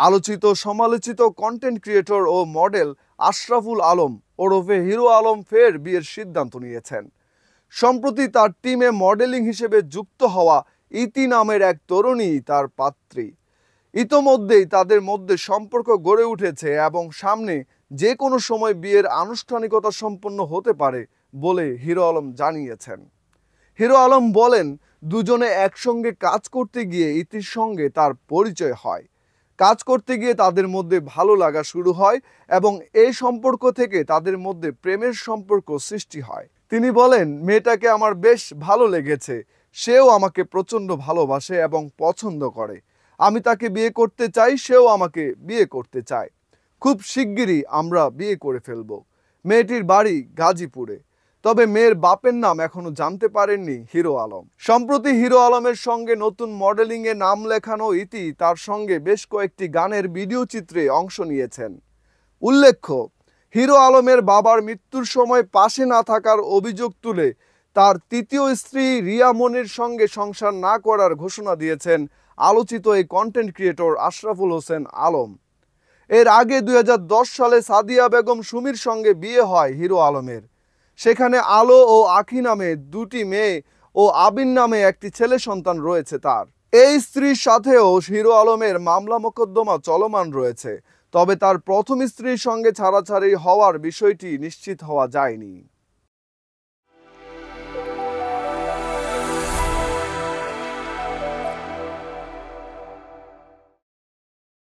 আলোচিত সমালোচিত content creator ও model Ashraful Alam ওরফে হিরো আলম ফের বিয়ের সিদ্ধান্ত নিয়েছেন। সম্প্রতি তার টিমে মডেলিং হিসেবে যুক্ত হওয়া ইতি নামের এক তরুণী তার পাত্রী। ইতোমধ্যেই তাদের মধ্যে সম্পর্ক গড়ে উঠেছে এবং সামনে যে কোনো সময় বিয়ের আনুষ্ঠানিকতা সম্পন্ন হতে পারে বলে হিরো আলম জানিয়েছেন। হিরো আলম বলেন, দুজনে একসঙ্গে কাজ করতে গিয়ে ইতির সঙ্গে তার পরিচয় হয়। কাজ করতে গিয়ে তাদের মধ্যে ভালো লাগা শুরু হয় এবং এই সম্পর্ক থেকে তাদের মধ্যে প্রেমের সম্পর্ক সৃষ্টি হয়। তিনি বলেন, মেয়েটাকে আমার বেশ ভালো লেগেছে, সেও আমাকে প্রচণ্ড ভালোবাসে এবং পছন্দ করে। আমি তাকে বিয়ে করতে চাই, সেও আমাকে বিয়ে করতে চায়। খুব শিগগিরই আমরা বিয়ে করে ফেলব। মেয়েটির বাড়ি গাজীপুরে, তবে মেয়ের বাপের নাম এখনো জানতে পারেননি হিরো আলম। সম্প্রতি হিরো আলমের সঙ্গে নতুন মডেলিংয়ে নাম লেখানো ইতি তার সঙ্গে বেশ কয়েকটি গানের ভিডিও চিত্রে অংশ নিয়েছেন। উল্লেখ্য, হিরো আলমের বাবার মৃত্যুর সময় পাশে না থাকার অভিযোগ তুলে তার তৃতীয় স্ত্রী রিয়া মনির সঙ্গে সংসার না করার ঘোষণা দিয়েছেন আলোচিত এই কন্টেন্ট ক্রিয়েটর আশরাফুল হোসেন আলম। এর আগে 2010 সালে সাদিয়া বেগম সুমির সঙ্গে বিয়ে হয় হিরো আলমের। সেখানে আলো ও আখি নামে দুটি মেয়ে ও আবিন নামে একটি ছেলে সন্তান রয়েছে তার। এই স্ত্রীর সাথেও হিরো আলমের মামলা মোকদ্দমা চলমান রয়েছে, তবে তার প্রথম স্ত্রীর সঙ্গে ছাড়াছাড়ি হওয়ার বিষয়টি নিশ্চিত হওয়া যায়নি।